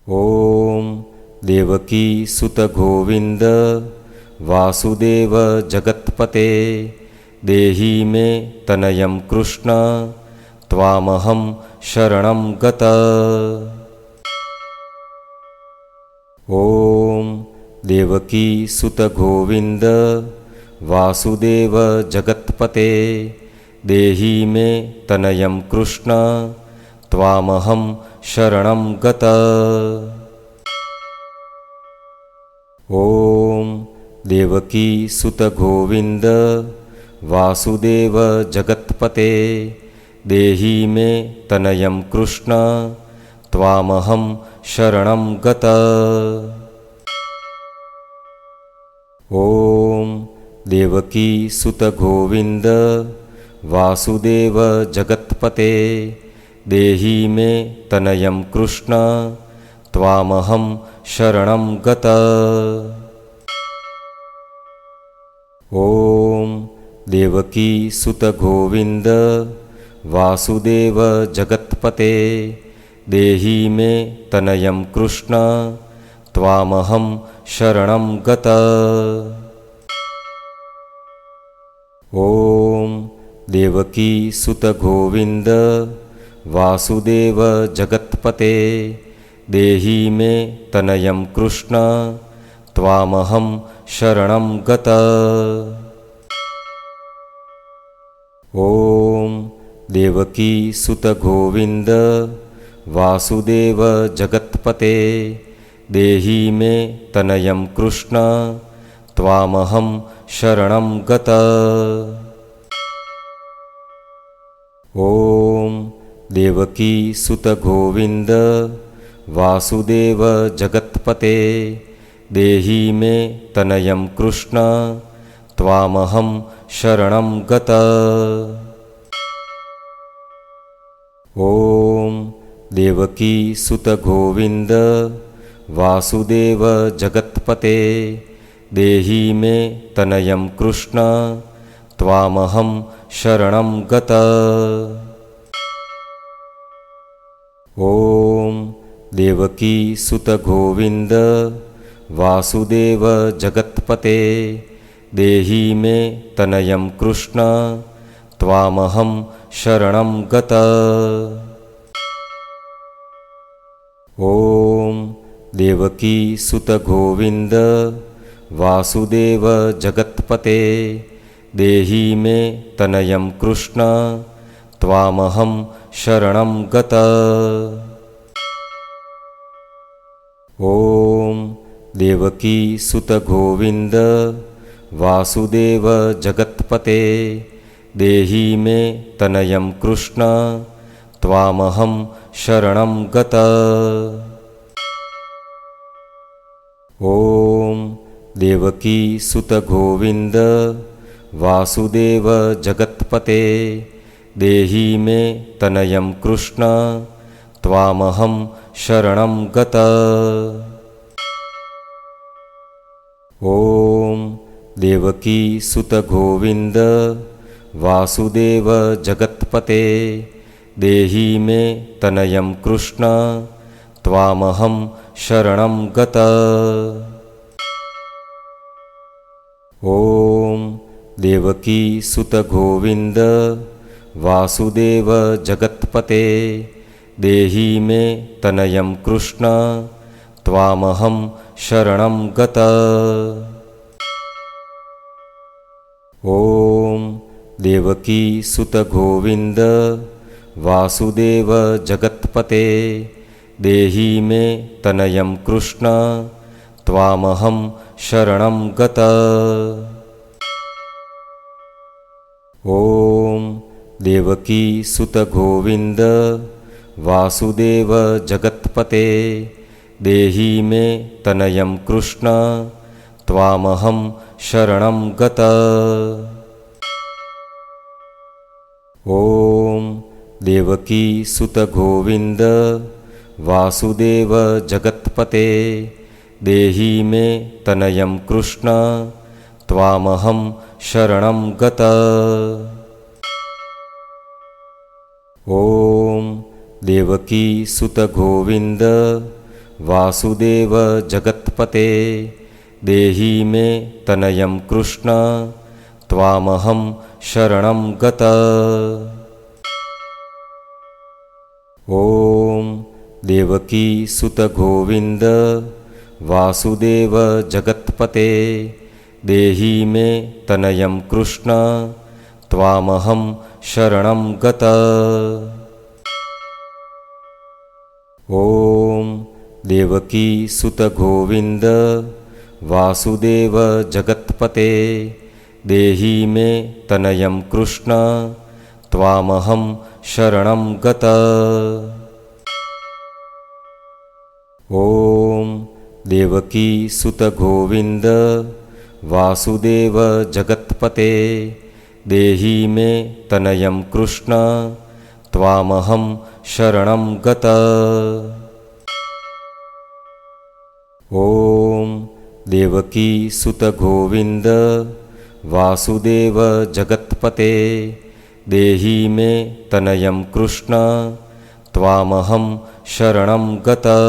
ओम देवकी सुत गोविंद वासुदेव जगत्पते देहि मे तनयं कृष्ण त्वामहं शरणं गत। ओम देवकी सुत गोविंद वासुदेव जगत्पते देहि मे तनयं कृष्ण त्वामहं शरणं गत। ओम देवकी सुत गोविंद वासुदेव जगत्पते देहि मे तनयं कृष्ण त्वामहं शरणं गत। ओम देवकी सुत गोविंद वासुदेव जगत्पते देहि मे तनयं कृष्ण त्वामहं शरणं गत। ओम देवकी सुत गोविंद वासुदेव जगत्पते देहि मे तनयं कृष्ण त्वामहं शरणं गत। ओम देवकी सुत गोविंद वासुदेव जगत्पते देहि मे तनयं कृष्ण त्वामहं शरणं गत। ओम देवकी सुत गोविंद वासुदेव जगत्पते देहि मे तनयं कृष्ण त्वामहं शरणं गत। ओम देवकी सुत गोविंद वासुदेव जगत्पते देहि मे तनयं कृष्ण त्वामहं शरणं गत। ओम देवकी सुत गोविंद वासुदेव जगत्पते देहि मे तनयं कृष्ण त्वामहं शरणं गत। ओम देवकी सुत गोविंद वासुदेव जगत्पते देहि मे तनयं कृष्ण त्वामहं शरणं गत। ओम देवकी सुत गोविंद वासुदेव जगत्पते देहि मे तनयं कृष्ण त्वामहं शरणं गत। ओम देवकी सुत गोविंद वासुदेव जगत्पते देहि मे तनयं कृष्ण त्वामहं शरणं गत। ओम देवकी सुत गोविंद वासुदेव जगत्पते देहि मे तनयं कृष्ण त्वामहं शरणं गत। ओम देवकी सुत गोविंद वासुदेव जगत्पते देहि मे तनयं कृष्ण त्वामहं शरणं गत। ओम देवकी सुत गोविंद वासुदेव जगत्पते देहि मे तनयं कृष्ण त्वामहं शरणं गत। ओम देवकी सुत गोविंद वासुदेव जगत्पते देहि मे तनयं कृष्ण त्वामहं शरणं गत। ओम देवकी सुत गोविंद वासुदेव जगत्पते देहि मे तनयं कृष्ण त्वामहं शरणं गत। ओम देवकी सुत गोविंद वासुदेव जगत्पते देहि मे तनयं कृष्ण त्वामहं शरणं गत। ओम देवकी सुत गोविंद वासुदेव जगत्पते देहि मे तनयं कृष्ण त्वामहं शरणं गतः। ॐ देवकी सुत गोविंद वासुदेव जगत्पते देहि मे तनयं कृष्ण त्वामहं शरणं गतः। ॐ देवकी सुत गोविंद वासुदेव जगत्पते देहि मे तनयं कृष्ण त्वामहं शरणं गतः। ॐ देवकी सुत गोविंद वासुदेव जगत्पते देहि मे तनयं कृष्ण त्वामहं शरणं गतः। ॐ देवकी सुत गोविंद वासुदेव जगत्पते देहि मे तनयं कृष्ण त्वामहं शरणं गतः।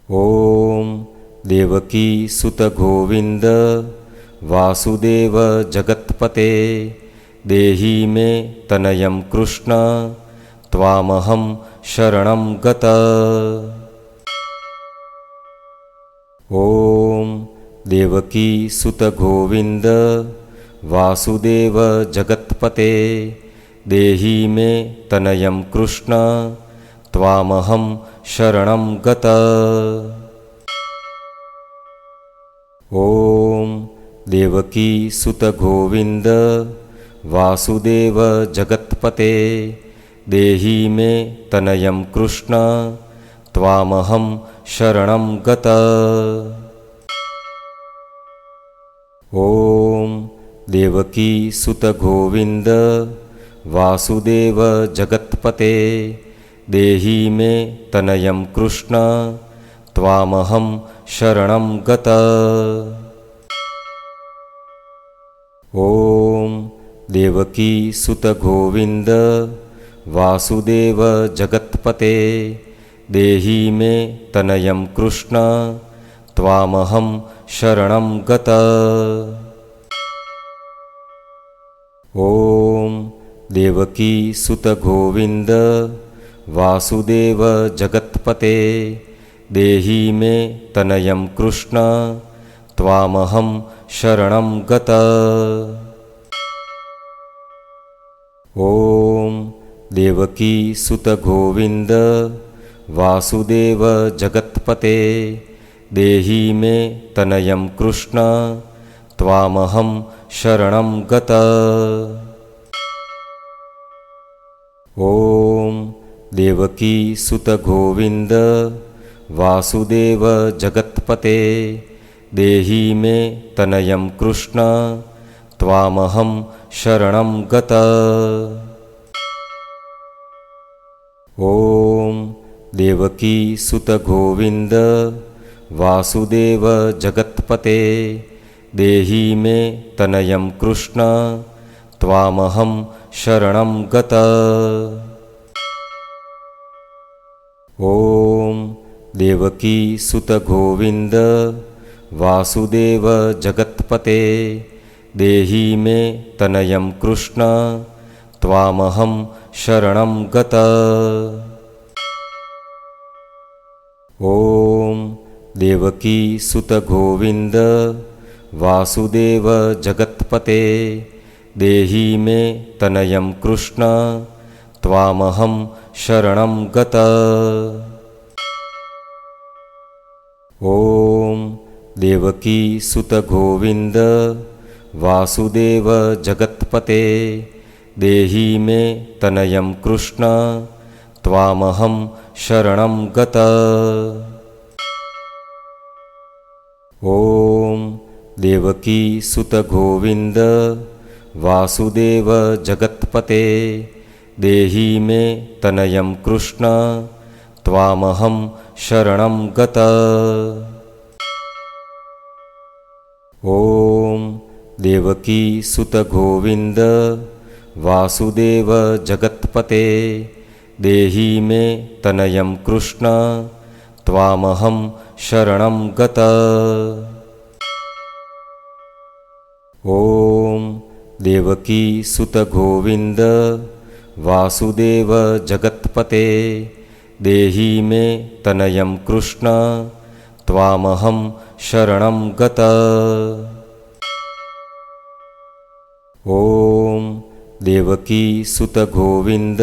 ॐ देवकी सुत गोविंद वासुदेव जगत्पते देहि मे तनयं कृष्ण त्वामहं शरणं गतः। ॐ देवकी सुत गोविंद वासुदेव जगत्पते देहि मे तनयं कृष्ण त्वामहं शरणं गतः। ॐ देवकी सुत गोविंद वासुदेव जगत्पते देहि मे तनयं कृष्ण त्वामहं शरणं गतः। ॐ देवकी सुत गोविंद वासुदेव जगत्पते देहि मे तनयं कृष्ण त्वामहं शरणं गतः। ॐ देवकी सुत गोविंद वासुदेव जगत्पते देहि मे तनयं कृष्ण त्वामहं शरणं गतः। ॐ देवकी सुत गोविंद वासुदेव जगत्पते देहि मे तनयं कृष्ण त्वामहं शरणं गतः। ॐ देवकी सुत गोविंद वासुदेव जगत्पते देहि मे तनयं कृष्ण त्वामहं शरणं गतः। ॐ देवकी सुत गोविंद वासुदेव जगत्पते देहि मे तनयं कृष्ण त्वामहं शरणं गतः। ॐ देवकी सुत गोविंद वासुदेव जगत्पते देहि मे तनयं कृष्ण त्वामहं शरणं गतः। ॐ देवकी सुत गोविंद वासुदेव जगत्पते देहि मे तनयं कृष्ण त्वामहं शरणं गतः। ॐ देवकी सुत गोविंद वासुदेव जगत्पते देहि मे तनयं कृष्ण त्वामहं शरणं गतः। ॐ देवकी सुत गोविंद वासुदेव जगत्पते देहि मे तनयं कृष्ण त्वामहं शरणं गतः। ॐ देवकी सुत गोविंद वासुदेव जगत्पते देहि मे तनयं कृष्ण त्वामहं शरणं गतः। ॐ देवकी सुत गोविंद वासुदेव जगत्पते देहि मे तनयं कृष्ण त्वामहं शरणं गतः। ॐ देवकी सुत गोविंद वासुदेव जगत्पते देहि मे तनयं कृष्ण त्वामहं शरणं गतः। ॐ देवकी सुत गोविंद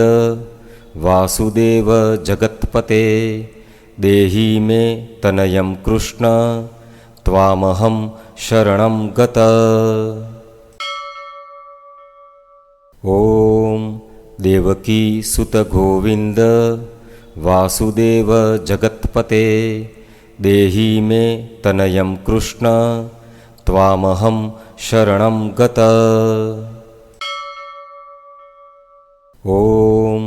वासुदेव जगत्पते देहि मे तनयं कृष्ण त्वामहं शरणं गतः। ॐ देवकी सुत गोविंद वासुदेव जगत्पते देहि मे तनयं कृष्ण त्वामहं शरणं गतः। ॐ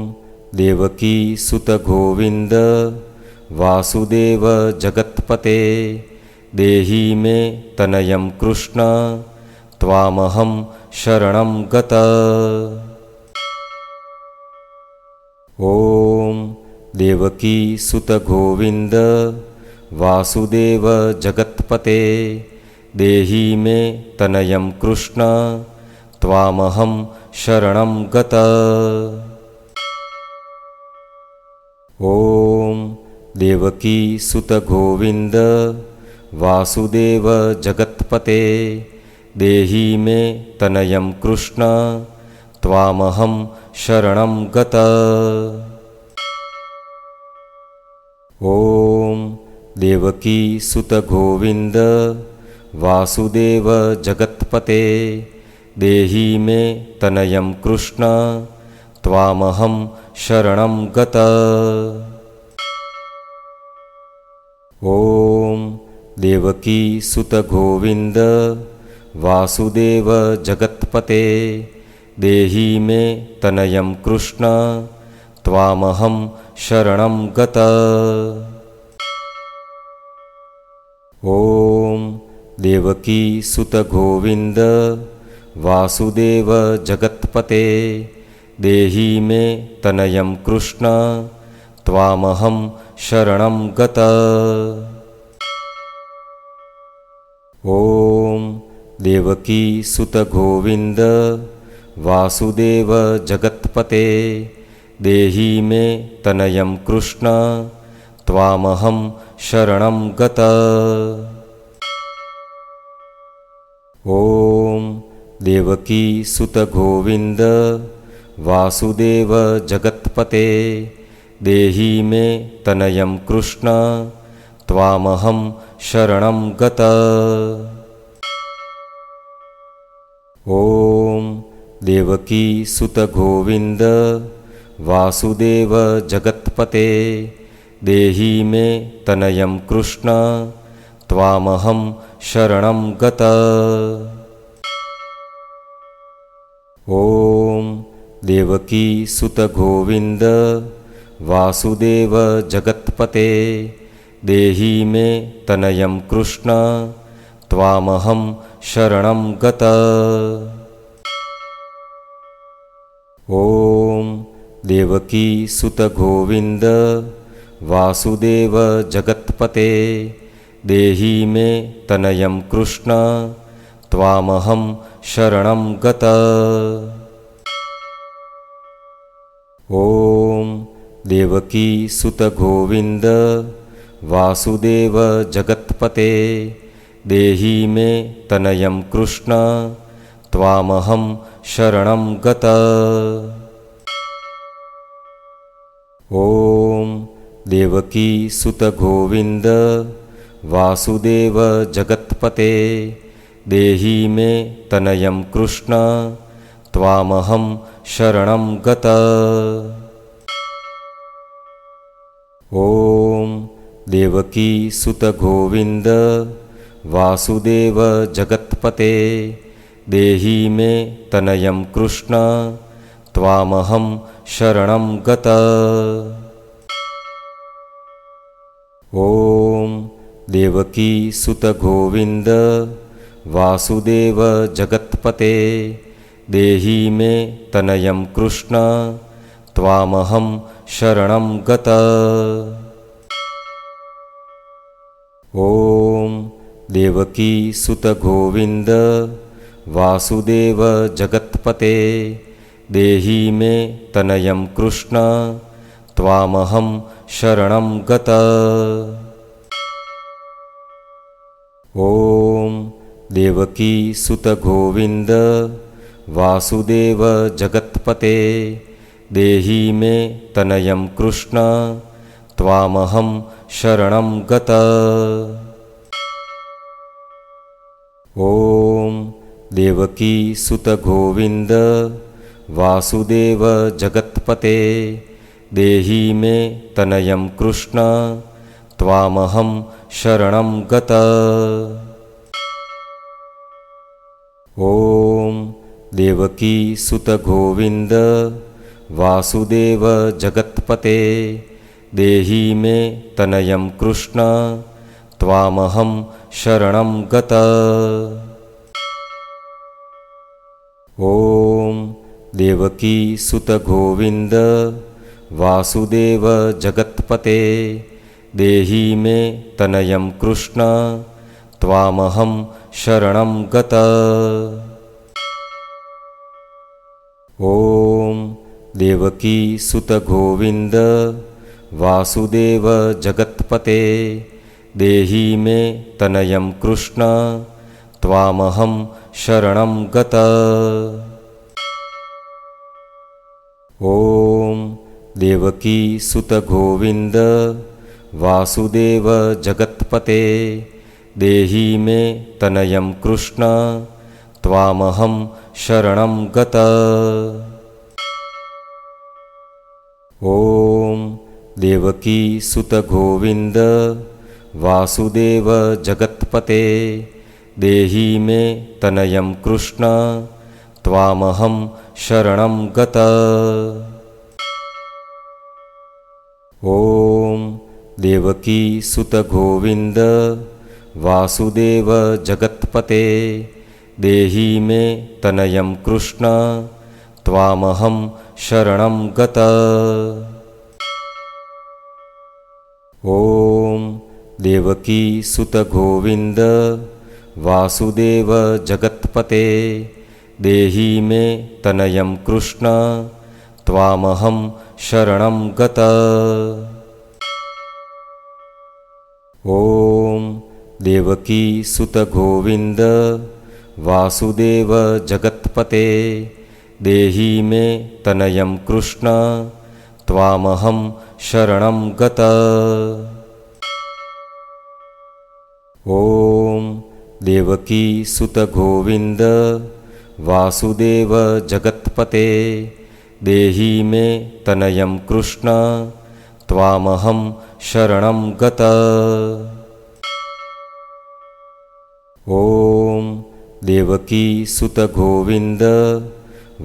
देवकी सुत गोविंद वासुदेव जगत्पते देहि मे तनयं कृष्ण त्वामहं शरणं गतः। ॐ देवकी सुत गोविंद वासुदेव जगत्पते देहि मे तनयं कृष्ण त्वामहं शरणं गतः। ॐ देवकी सुत गोविंद वासुदेव जगत्पते देहि मे तनयं कृष्ण त्वामहं शरणं गतः। ॐ देवकी सुत गोविंद वासुदेव जगत्पते देहि मे तनयं कृष्ण त्वामहं शरणं गतः। ॐ देवकी सुत गोविंद वासुदेव जगत्पते देहि मे तनयं कृष्ण त्वामहं शरणं गतः। ॐ देवकी सुत गोविंद वासुदेव जगत्पते देहि मे तनयं कृष्ण त्वामहं शरणं गतः। ॐ देवकी सुत गोविंद वासुदेव जगत्पते देहि मे तनयं कृष्ण त्वामहं शरणं गतः। ॐ देवकी सुत गोविंद वासुदेव जगत्पते देहि मे तनयं कृष्ण त्वामहं शरणं गतः। ॐ देवकी सुत गोविंद वासुदेव जगत्पते देहि मे तनयं कृष्ण त्वामहं शरणं गतः। ॐ देवकी सुत गोविंद वासुदेव जगत्पते देहि मे तनयं कृष्ण त्वामहं शरणं गतः। ॐ देवकी सुत गोविंद वासुदेव जगत्पते देहि मे तनयं कृष्ण त्वामहं शरणं गतः। ॐ देवकी सुत गोविंद वासुदेव जगत्पते देहि मे तनयं कृष्ण त्वामहं शरणं गतः। ॐ देवकी सुत गोविंद वासुदेव जगत्पते देहि मे तनयं कृष्ण त्वामहं शरणं गतः। ॐ देवकी सुत गोविंद वासुदेव जगत्पते देहि मे तनयं कृष्ण त्वामहं शरणं गतः। ॐ देवकी सुत गोविंद वासुदेव जगत्पते देहि मे तनयं कृष्ण त्वामहं शरणं गतः। ॐ देवकी सुत गोविंद वासुदेव जगत्पते देहि मे तनयं कृष्ण त्वामहं शरणं गतः। ॐ देवकी सुत गोविंद वासुदेव जगत्पते देहि मे तनयं कृष्ण त्वामहं शरणं गतः। ॐ देवकी सुत गोविंद वासुदेव जगत्पते देहि मे तनयं कृष्ण त्वामहं शरणं गतः। ॐ देवकी सुत गोविंद वासुदेव जगत्पते देहि मे तनयं कृष्ण त्वामहं शरणं गतः। ॐ देवकी सुत गोविंद वासुदेव जगत्पते देहि मे तनयं कृष्ण त्वामहं शरणं गतः। ॐ देवकी सुत गोविंद वासुदेव जगत्पते देहि मे तनयं कृष्ण त्वामहं शरणं गतः। ॐ देवकी सुत गोविंद वासुदेव जगत्पते देहि मे तनयं कृष्ण त्वामहं शरणं गतः। ॐ देवकी सुत गोविंद वासुदेव जगत्पते देहि मे तनयं कृष्ण त्वामहं शरणं गतः। ॐ देवकी सुत गोविंद वासुदेव जगत्पते देहि मे तनयं कृष्ण त्वामहं शरणं गतः। ॐ देवकी सुत गोविंद वासुदेव जगत्पते देहि मे तनयं कृष्ण त्वामहं शरणं गतः। ॐ देवकी सुत गोविंद वासुदेव जगत्पते देहि मे तनयं कृष्ण त्वामहं शरणं गतः। ॐ देवकी सुत गोविंद वासुदेव जगत्पते देहि मे तनयं कृष्ण त्वामहं शरणं गतः। ॐ देवकी सुत गोविंद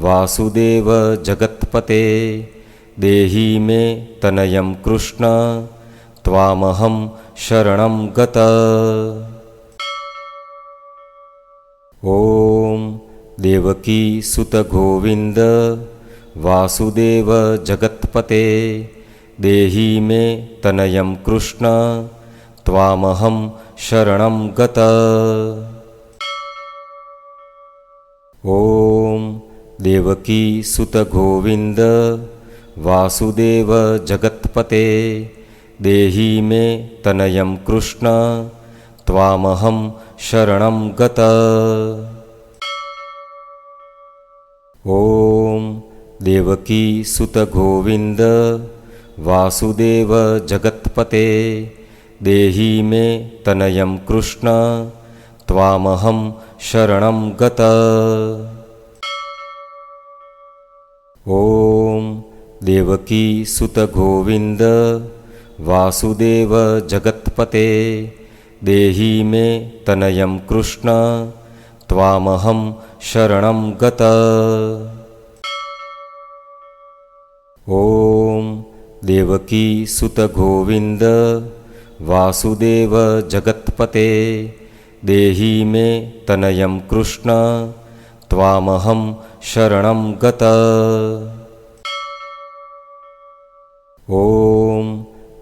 वासुदेव जगत्पते देहि मे तनयं कृष्ण त्वामहं शरणं गतः। ॐ देवकी सुत गोविंद वासुदेव जगत्पते देहि मे तनयं कृष्ण त्वामहं शरणं गतः। ॐ देवकी सुत गोविंद वासुदेव जगत्पते देहि मे तनयं कृष्ण त्वामहं शरणं गतः। ॐ देवकी सुत गोविंद वासुदेव जगत्पते देहि मे तनयं कृष्ण त्वामहं शरणं गतः। ॐ देवकी सुत गोविंद वासुदेव जगत्पते देहि मे तनयं कृष्ण त्वामहं शरणं गतः। ॐ देवकी सुत गोविंद वासुदेव जगत्पते देहि मे तनयं कृष्ण त्वामहं शरणं गतः। ॐ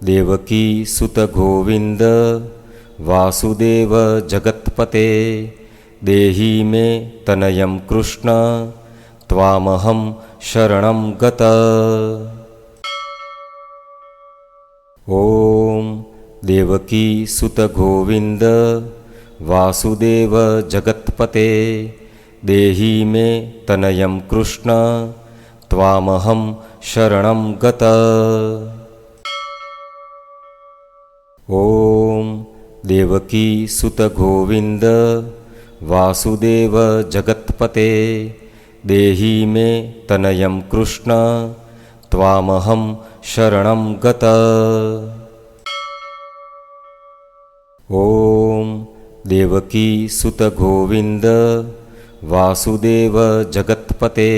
देवकी सुत गोविंद वासुदेव जगत्पते देहि मे तनयं कृष्ण त्वामहं शरणं गत। ॐ देवकी सुत गोविंद वासुदेव जगत्पते देहि मे तनयं कृष्ण त्वामहं शरणं गत। ॐ देवकी सुत गोविंद वासुदेव जगत्पते देहि मे तनयं कृष्ण त्वामहं शरणं गत। ॐ देवकी सुत गोविंद वासुदेव जगत्पते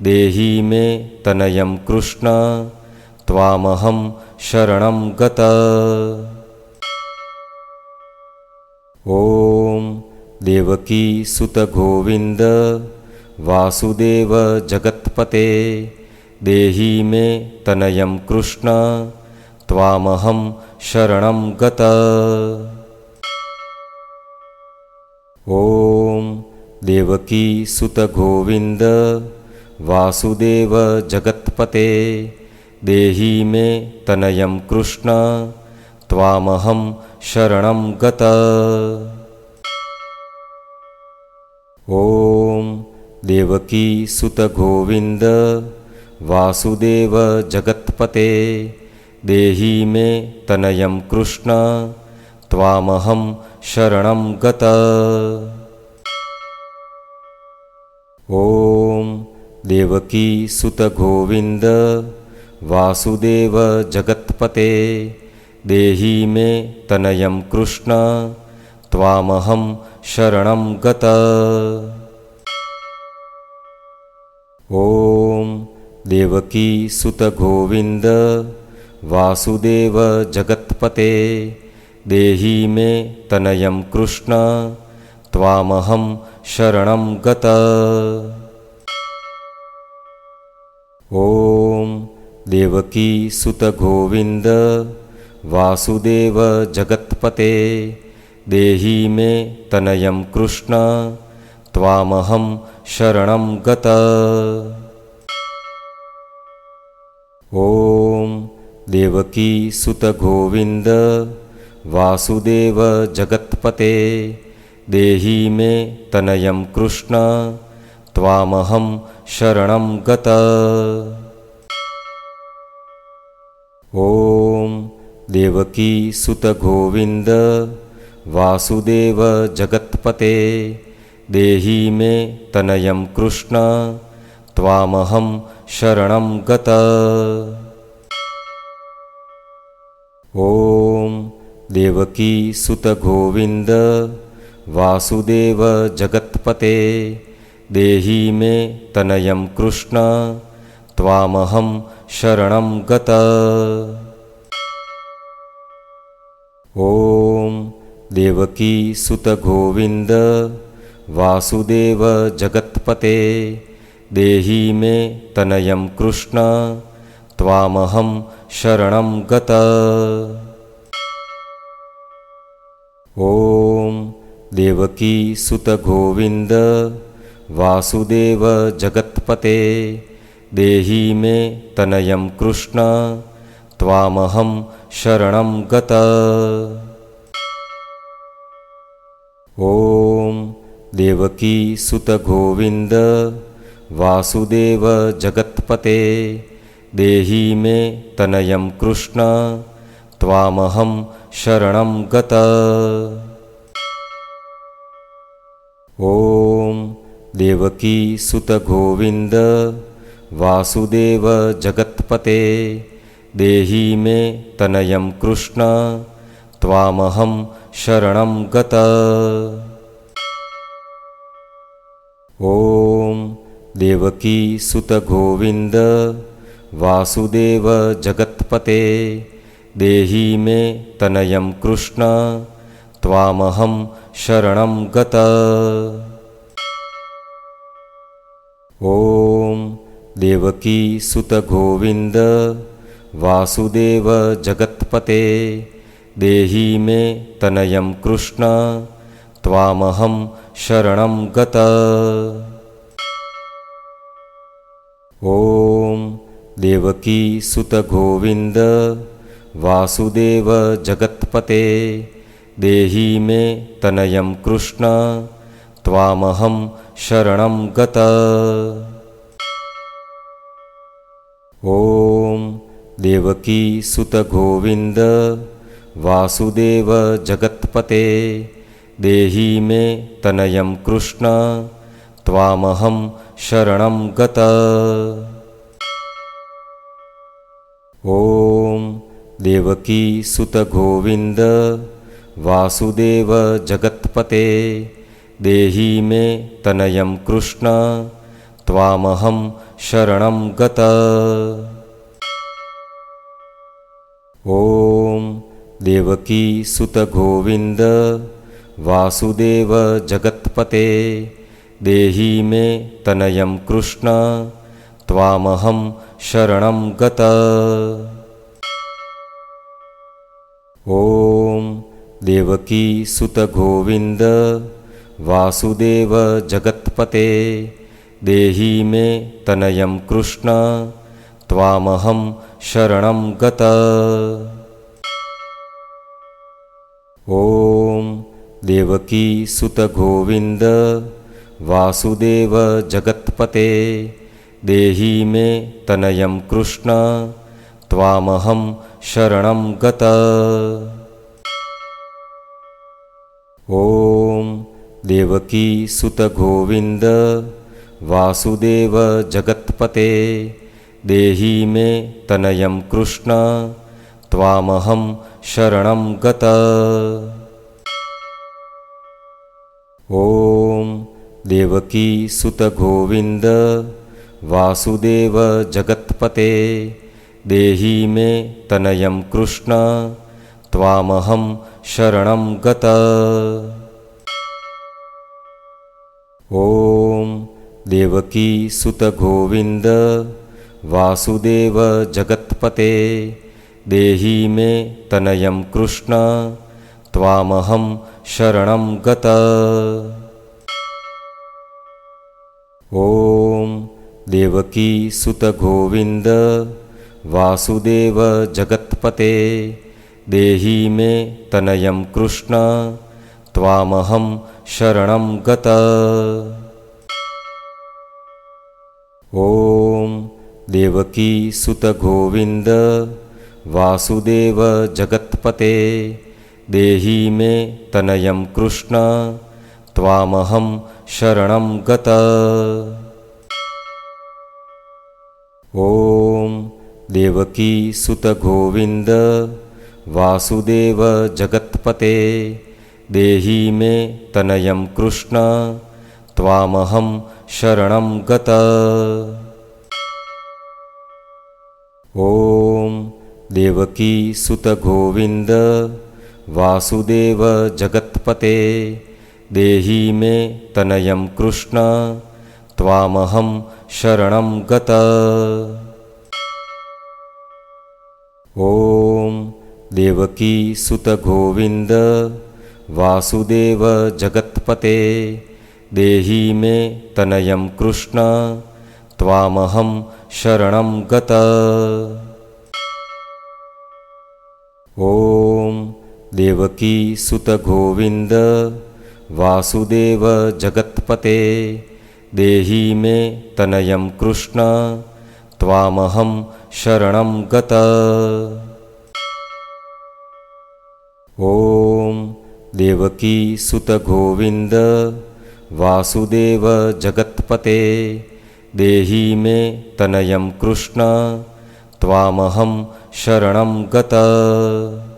देहि मे तनयं कृष्ण त्वामहं शरणं गत। ॐ देवकी सुत गोविंद वासुदेव जगत्पते देहि मे तनयं कृष्ण त्वामहं शरणं गत। ॐ देवकी सुत गोविंद वासुदेव जगत्पते देहि मे तनयं कृष्ण त्वामहं शरणं गत। ॐ देवकी सुत गोविंद वासुदेव जगत्पते देहि मे तनयं कृष्ण त्वामहं शरणं गत। ॐ देवकी सुत गोविंद वासुदेव जगत्पते देहि मे तनयं कृष्ण त्वामहं शरणं गत। ॐ देवकी सुत गोविंद वासुदेव जगत्पते देहि मे तनयं कृष्ण त्वामहं शरणं गत। ॐ देवकी सुत गोविंद वासुदेव जगत्पते देहि मे तनयं कृष्ण त्वामहं शरणं गत। ॐ देवकी सुत गोविंद वासुदेव जगत्पते देहि मे तनयं कृष्ण त्वामहं शरणं गत। ॐ देवकी सुत गोविंद वासुदेव जगत्पते देहि मे तनयं कृष्ण त्वामहं शरणं गत। ॐ देवकी सुत गोविंद वासुदेव जगत्पते देहि मे तनयं कृष्ण त्वामहं शरणं गत। ॐ देवकी सुत गोविंद वासुदेव जगत्पते देहि मे तनयं कृष्ण त्वामहं शरणं गत। ॐ देवकी सुत गोविंद वासुदेव जगत्पते देहि मे तनयं कृष्ण त्वामहं शरणं गत। ॐ देवकी सुत गोविंद वासुदेव जगत्पते देहि मे तनयं कृष्ण त्वामहं शरणं गत। ॐ देवकी सुत गोविंद वासुदेव जगत्पते देहि मे तनयं कृष्ण त्वामहं शरणं गत। ॐ देवकी सुत गोविंद वासुदेव जगत्पते देहि मे तनयं कृष्ण त्वामहं शरणं गत। ॐ देवकी सुत गोविंद वासुदेव जगत्पते देहि मे तनयं कृष्ण त्वामहं शरणं गतः। ॐ देवकी सुत गोविंद वासुदेव जगत्पते देहि मे तनयं कृष्ण त्वामहं शरणं गतः। ॐ देवकी सुत गोविंद वासुदेव जगत्पते देहि मे तनयं कृष्ण त्वामहं शरणं गतः। ॐ देवकी सुत गोविंद वासुदेव जगत्पते देहि मे तनयं कृष्ण त्वामहं शरणं गतः। ॐ देवकी सुत गोविंद वासुदेव जगत्पते देहि मे तनयं कृष्ण त्वामहं शरणं गतः। ॐ देवकी सुत गोविंद वासुदेव जगत्पते देहि मे तनयं कृष्ण त्वामहं शरणं गतः। ॐ देवकी सुत गोविंद वासुदेव जगत्पते देहि मे तनयं कृष्ण त्वामहं शरणं गतः। ॐ देवकी सुत गोविंद वासुदेव जगत्पते देहि मे तनयं कृष्ण त्वामहं शरणं गतः। ॐ देवकी सुत गोविंद वासुदेव जगत्पते देहि मे तनयं कृष्ण त्वामहं शरणं गतः। ॐ देवकी सुत गोविंद वासुदेव जगत्पते देहि मे तनयं कृष्ण त्वामहं शरणं गतः। ॐ देवकी सुत गोविंद वासुदेव जगत्पते देहि मे तनयं कृष्ण त्वामहं शरणं गतः। ॐ देवकी सुत गोविंद वासुदेव जगत्पते देहि मे तनयं कृष्ण त्वामहं शरणं गतः। ॐ देवकी सुत गोविंद वासुदेव जगत्पते देहि मे तनयं कृष्ण त्वामहं शरणं गतः। ॐ देवकी सुत गोविंद वासुदेव जगत्पते देहि मे तनयं कृष्ण त्वामहं शरणं गतः। ॐ देवकी सुत गोविंद वासुदेव जगत्पते देहि मे तनयं कृष्ण त्वामहं शरणं गतः। ॐ देवकी सुत गोविंद वासुदेव जगत्पते देहि मे तनयं कृष्ण त्वामहं शरणं गतः। ॐ देवकी सुत गोविंद वासुदेव जगत्पते देहि मे तनयं कृष्ण त्वामहं शरणं गतः।